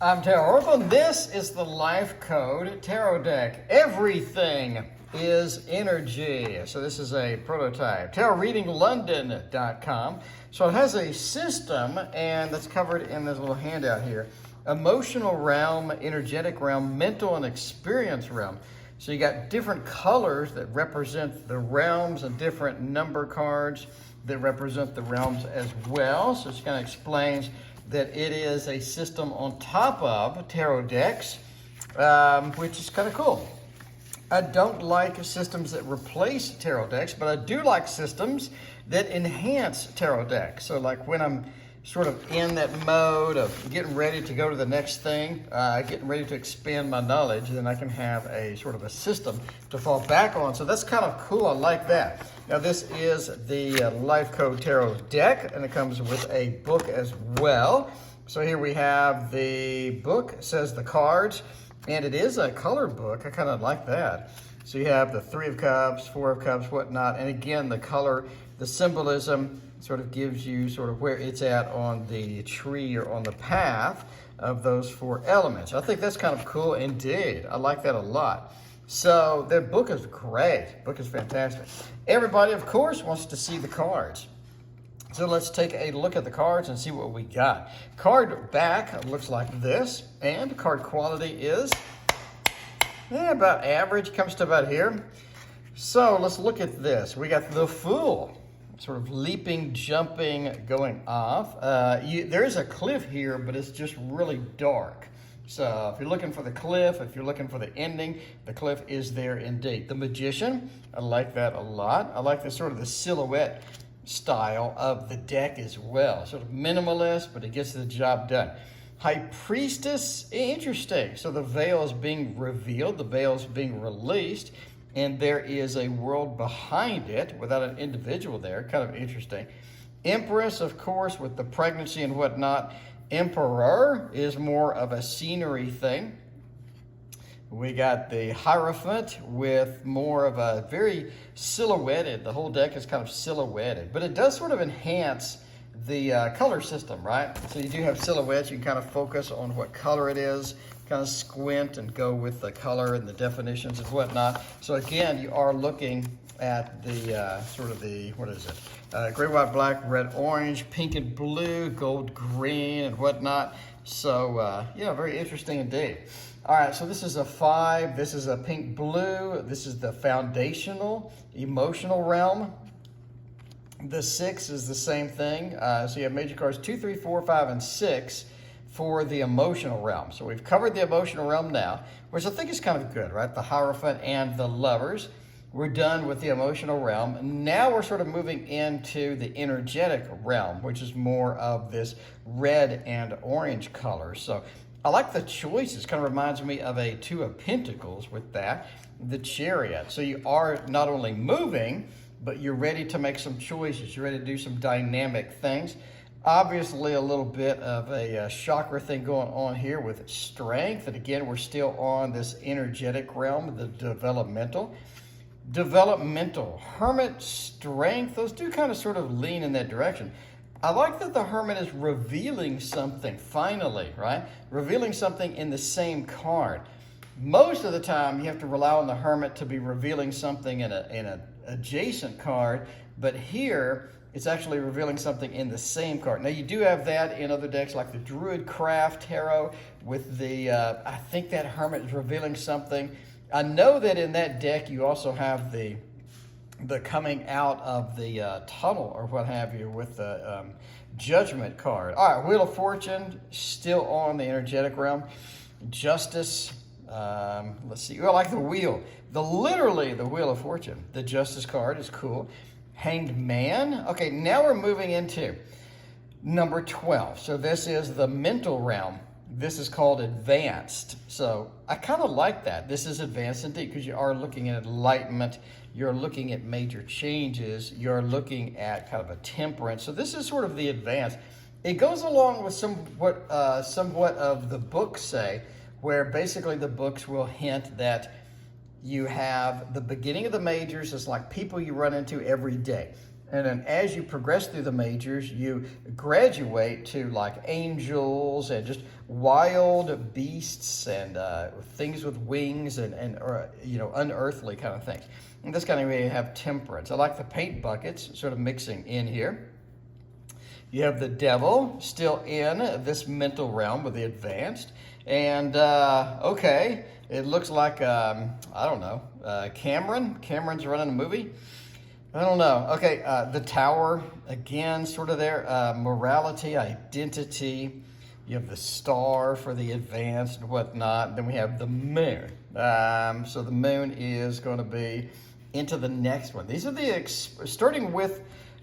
I'm Tarot Oracle, and this is the Life Code Tarot deck. Everything is energy. So this is a prototype. TarotReadingLondon.com. So it has a system, and that's covered in this little handout here. Emotional realm, energetic realm, mental and experience realm. So you got different colors that represent the realms and different number cards that represent the realms as well. So it kind of explains that it is a system on top of tarot decks, which is kind of cool. I don't like systems that replace tarot decks, but I do like systems that enhance tarot decks. So like when I'm sort of in that mode of getting ready to go to the next thing, getting ready to expand my knowledge, then I can have a sort of a system to fall back on. So that's kind of cool. I like that. Now this is the Life Code Tarot deck, and it comes with a book as well. So here we have the book. It says the cards, and it is a colored book. I kind of like that. So you have the 3 of Cups, 4 of Cups, whatnot. And again, the color, the symbolism sort of gives you sort of where it's at on the tree or on the path of those 4 elements. I think that's kind of cool indeed. I like that a lot. So the book is great. The book is fantastic. Everybody, of course, wants to see the cards. So let's take a look at the cards and see what we got. Card back looks like this, and card quality is about average, comes to about here. So let's look at this. We got the Fool, sort of leaping, jumping, going off. There is a cliff here, but it's just really dark. So if you're looking for the cliff, if you're looking for the ending, the cliff is there indeed. The Magician, I like that a lot. I like the sort of the silhouette style of the deck as well. Sort of minimalist, but it gets the job done. High Priestess, interesting. So the veil is being revealed, the veil is being released, and there is a world behind it without an individual there. Kind of interesting. Empress, of course, with the pregnancy and whatnot. Emperor is more of a scenery thing. We got the Hierophant with more of a very silhouetted. The whole deck is kind of silhouetted, but it does sort of enhance the color system, right? So you do have silhouettes. You can kind of focus on what color it is, kind of squint and go with the color and the definitions and whatnot. So again, you are looking at the sort of the, what is it? Gray, white, black, red, orange, pink and blue, gold, green, and whatnot. So yeah, very interesting indeed. All right, so this is a 5. This is a pink blue. This is the foundational, emotional realm. The 6 is the same thing. So you have major cards 2, 3, 4, 5, and 6 for the emotional realm. So we've covered the emotional realm now, which I think is kind of good, right? The Hierophant and the Lovers. We're done with the emotional realm. Now we're sort of moving into the energetic realm, which is more of this red and orange color. So I like the choices. Kind of reminds me of a 2 of Pentacles with that, the Chariot. So you are not only moving, but you're ready to make some choices. You're ready to do some dynamic things. Obviously, a little bit of a chakra thing going on here with Strength. And again, we're still on this energetic realm, the developmental. Hermit, Strength, those do kind of sort of lean in that direction. I like that the Hermit is revealing something, finally, right? Revealing something in the same card. Most of the time, you have to rely on the Hermit to be revealing something in an adjacent card, but here, it's actually revealing something in the same card. Now, you do have that in other decks like the Druid Craft Tarot with the, I think that Hermit is revealing something. I know that in that deck, you also have the coming out of the tunnel or what have you with the Judgment card. All right, Wheel of Fortune, still on the energetic realm. Justice, let's see. I like the wheel. Literally the Wheel of Fortune. The Justice card is cool. Hanged Man. Okay, now we're moving into number 12. So this is the mental realm. This is called Advanced. So I kind of like that. This is advanced indeed because you are looking at enlightenment. You're looking at major changes. You're looking at kind of a temperance. So this is sort of the advanced. It goes along with somewhat of the books say, where basically the books will hint that you have the beginning of the majors is like people you run into every day. And then as you progress through the majors, you graduate to like angels and just wild beasts and things with wings and unearthly kind of things. And this kind of way you have temperance. I like the paint buckets sort of mixing in here. You have the devil still in this mental realm with the advanced. And, okay, it looks like, I don't know, Cameron's running a movie. I don't know. Okay, the tower, again, sort of there. Morality, identity. You have the star for the advanced and whatnot. Then we have the moon. So the moon is going to be into the next one. These are starting with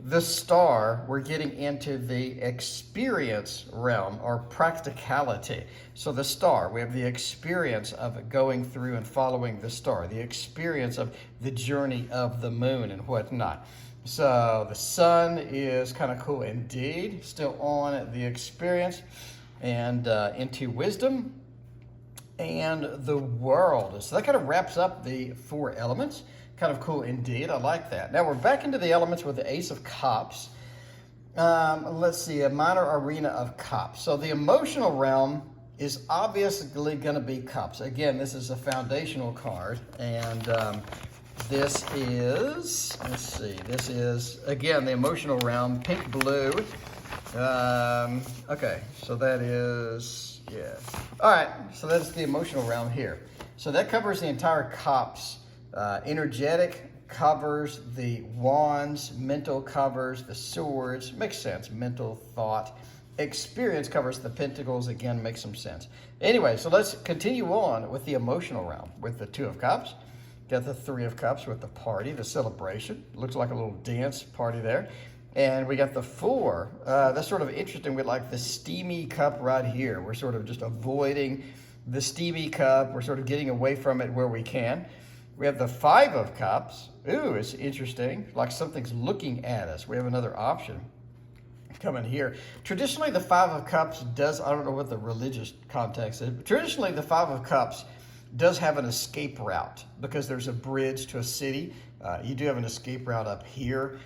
the star, we're getting into the experience realm or practicality. So the star, we have the experience of going through and following the star, the experience of the journey of the moon and whatnot. So the sun is kind of cool indeed, still on the experience and into wisdom and the world. So that kind of wraps up the 4 elements. Kind of cool indeed. I like that. Now we're back into the elements with the Ace of Cups. Let's see, a minor arena of cups. So the emotional realm is obviously going to be cups. Again, this is a foundational card. And this is, let's see, this is, again, the emotional realm, pink, blue. Okay, so that is, yeah. All right, so that's the emotional realm here. So that covers the entire cups. Energetic covers the wands, mental covers the swords, makes sense, mental thought. Experience covers the pentacles, again, makes some sense. Anyway, so let's continue on with the emotional realm with the 2 of Cups. Got the 3 of Cups with the party, the celebration. Looks like a little dance party there. And we got the 4. That's sort of interesting with like the steamy cup right here. We're sort of just avoiding the steamy cup. We're sort of getting away from it where we can. We have the 5 of Cups. Ooh, it's interesting. Like something's looking at us. We have another option coming here. Traditionally, the 5 of Cups does, I don't know what the religious context is, but traditionally the 5 of Cups does have an escape route because there's a bridge to a city. You do have an escape route up here,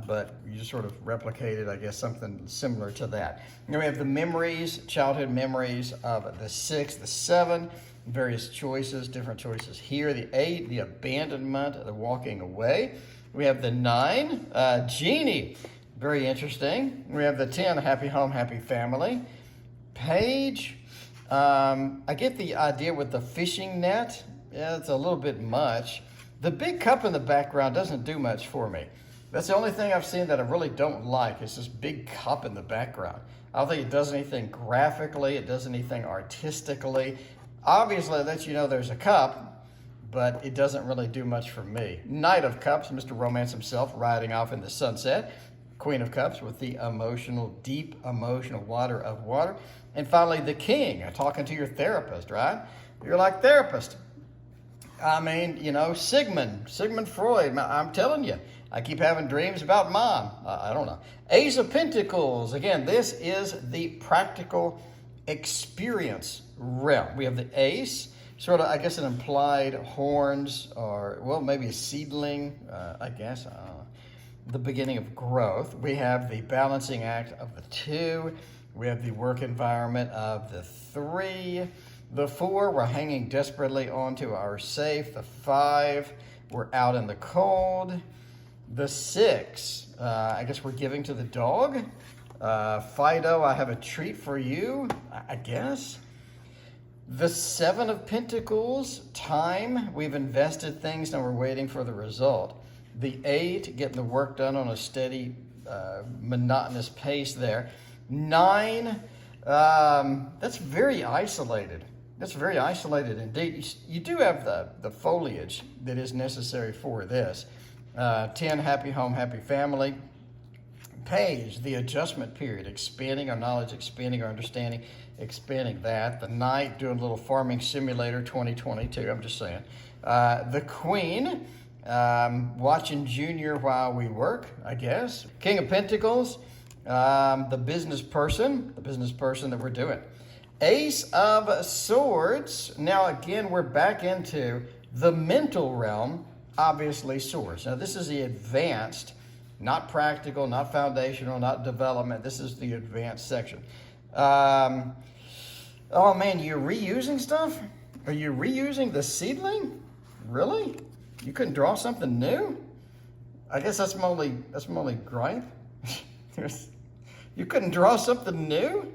but you just sort of replicated, I guess, something similar to that. Then we have the memories, childhood memories of the 6, the 7, various choices, different choices here. The 8, the abandonment, the walking away. We have the 9, genie, very interesting. We have the 10, happy home, happy family. Page, I get the idea with the fishing net. Yeah, it's a little bit much. The big cup in the background doesn't do much for me. That's the only thing I've seen that I really don't like is this big cup in the background. I don't think it does anything graphically. It does anything artistically. Obviously, it lets you know there's a cup, but it doesn't really do much for me. Knight of Cups, Mr. Romance himself, riding off in the sunset. Queen of Cups with the emotional, deep emotional water of water. And finally, the King, talking to your therapist, right? You're like, therapist. I mean, you know, Sigmund Freud, I'm telling you, I keep having dreams about mom. I don't know. Ace of Pentacles, again, this is the practical experience realm. We have the ace, sort of, I guess, an implied horns or, well, maybe a seedling, I guess, the beginning of growth. We have the balancing act of the 2. We have the work environment of the 3. The 4, we're hanging desperately onto our safe. The 5, we're out in the cold. The 6, I guess we're giving to the dog. Fido, I have a treat for you, I guess. The 7 of Pentacles, time. We've invested things and we're waiting for the result. The 8, getting the work done on a steady, monotonous pace there. 9, that's very isolated. That's very isolated indeed. You do have the foliage that is necessary for this. 10, happy home, happy family. Page, the adjustment period, expanding our knowledge, expanding our understanding, expanding that. The Knight, doing a little farming simulator 2022, I'm just saying. The Queen, watching Junior while we work, I guess. King of Pentacles, the business person that we're doing. Ace of Swords. Now again, we're back into the mental realm, obviously swords. Now this is the advanced Not practical, not foundational, not development. This is the advanced section. Oh man, you're reusing stuff? Are you reusing the seedling? Really? You couldn't draw something new? I guess that's my only gripe. You couldn't draw something new?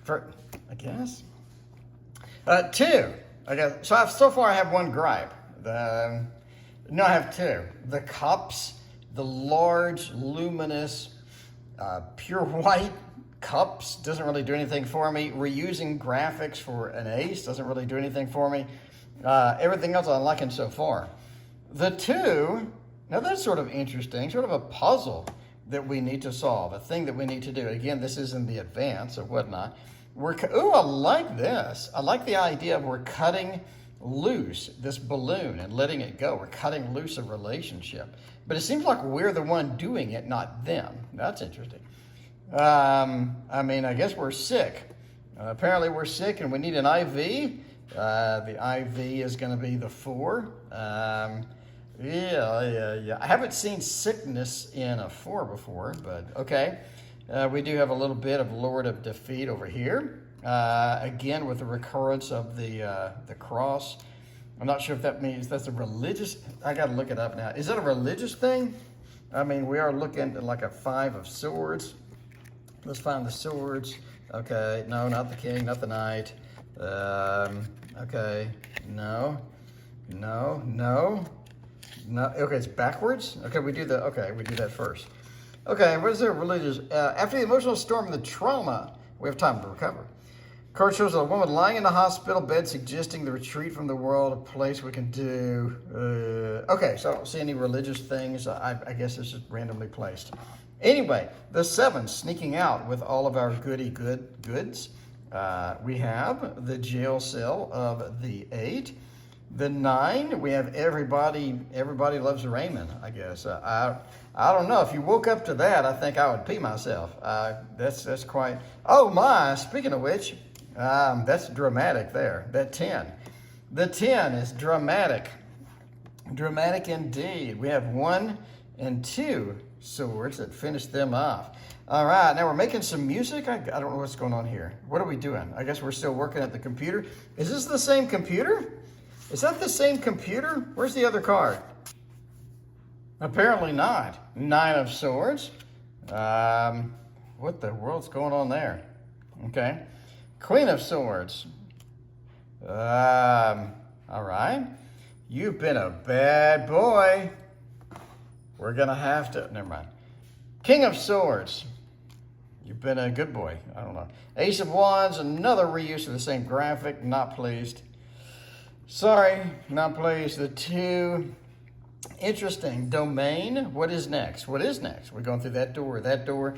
I guess. Two. So far I have one gripe. No, I have two. The cups, the large, luminous, pure white cups doesn't really do anything for me. Reusing graphics for an ace doesn't really do anything for me. Everything else I'm liking so far. The two, now that's sort of interesting, sort of a puzzle that we need to solve, a thing that we need to do. Again, this is in the advance or whatnot. I like this. I like the idea of we're cutting loose this balloon and letting it go. We're cutting loose a relationship. But it seems like we're the one doing it, not them. That's interesting. I guess we're sick. Apparently we're sick and we need an IV. The IV is going to be the 4. Yeah. I haven't seen sickness in a 4 before, but okay. We do have a little bit of Lord of Defeat over here. Again, with the recurrence of the cross. I'm not sure if that means that's a religious, I got to look it up now. Is that a religious thing? We are looking at like a 5 of swords. Let's find the swords. Okay, no, not the king, not the knight. Okay, no. Okay, it's backwards. Okay, we do that first. Okay, what is there religious? After the emotional storm and the trauma, we have time to recover. Card shows a woman lying in a hospital bed, suggesting the retreat from the world, a place we can do. Okay, so I don't see any religious things. I guess it's just randomly placed. Anyway, the 7 sneaking out with all of our goods. We have the jail cell of the 8. The 9, we have everybody loves Raymond, I guess. I don't know. If you woke up to that, I think I would pee myself. That's quite, oh my, speaking of which, that's dramatic there, that 10. The 10 is dramatic. Dramatic indeed. We have 1 and 2 swords that finish them off. All right, now we're making some music. I don't know what's going on here. What are we doing? I guess we're still working at the computer. Is this the same computer? Is that the same computer? Where's the other card? Apparently not. 9 of swords. What the world's going on there? Okay. Queen of swords. All right. You've been a bad boy. We're going to have to, never mind. King of swords. You've been a good boy. I don't know. Ace of wands, another reuse of the same graphic. Not pleased. Sorry, not pleased. The 2. Interesting. Domain. What is next? We're going through that door.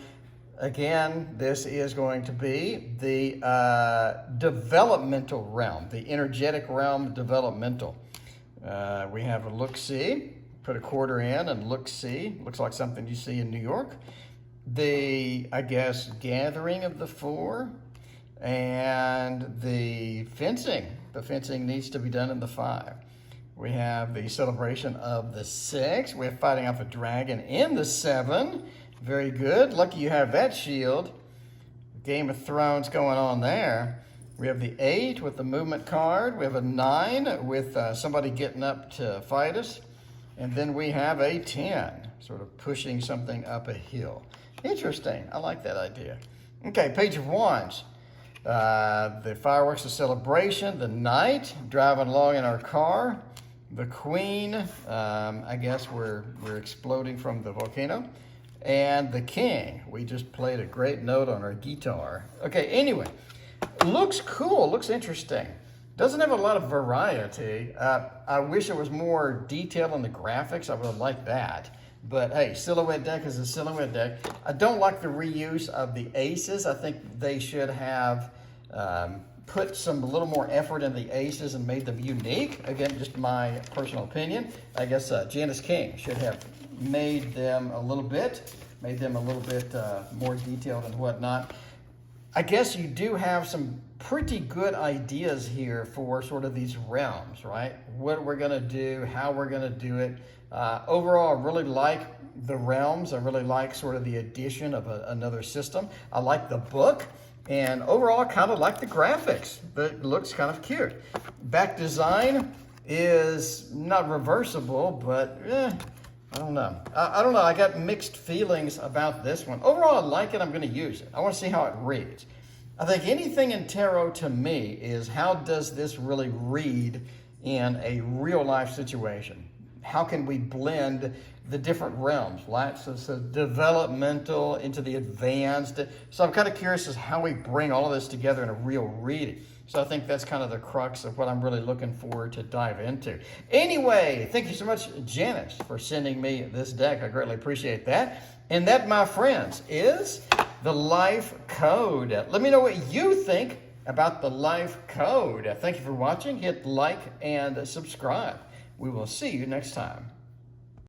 Again, this is going to be the developmental realm, the energetic realm, developmental. We have a look-see. Put a quarter in and look-see. Looks like something you see in New York. The, I guess, gathering of the 4 and the fencing. The fencing needs to be done in the 5. We have the celebration of the 6. We have fighting off a dragon in the 7. Very good. Lucky you have that shield. Game of Thrones going on there. We have the 8 with the movement card. We have a 9 with somebody getting up to fight us. And then we have a 10, sort of pushing something up a hill. Interesting. I like that idea. Okay, Page of Wands. The fireworks of celebration. The Knight, driving along in our car. The Queen, I guess we're exploding from the volcano. And the King, we just played a great note on our guitar. Okay, anyway, looks cool, looks interesting. Doesn't have a lot of variety. I wish it was more detail in the graphics. I would have liked that. But hey, silhouette deck is a silhouette deck. I don't like the reuse of the aces. I think they should have put a little more effort in the aces and made them unique. Again, just my personal opinion. I guess Janice King should have made them a little bit more detailed and whatnot. I guess you do have some pretty good ideas here for sort of these realms, right? What we're going to do, how we're going to do it. Overall, I really like the realms. I really like sort of the addition of another system. I like the book. And overall, I kind of like the graphics. It looks kind of cute. Back design is not reversible, but I don't know. I don't know. I got mixed feelings about this one. Overall, I like it. I'm going to use it. I want to see how it reads. I think anything in tarot to me is how does this really read in a real life situation? How can we blend the different realms, right? So developmental into the advanced. So I'm kind of curious as how we bring all of this together in a real reading. So I think that's kind of the crux of what I'm really looking forward to dive into. Anyway, thank you so much, Janice, for sending me this deck. I greatly appreciate that. And that, my friends, is the Life Code. Let me know what you think about the Life Code. Thank you for watching. Hit like and subscribe. We will see you next time.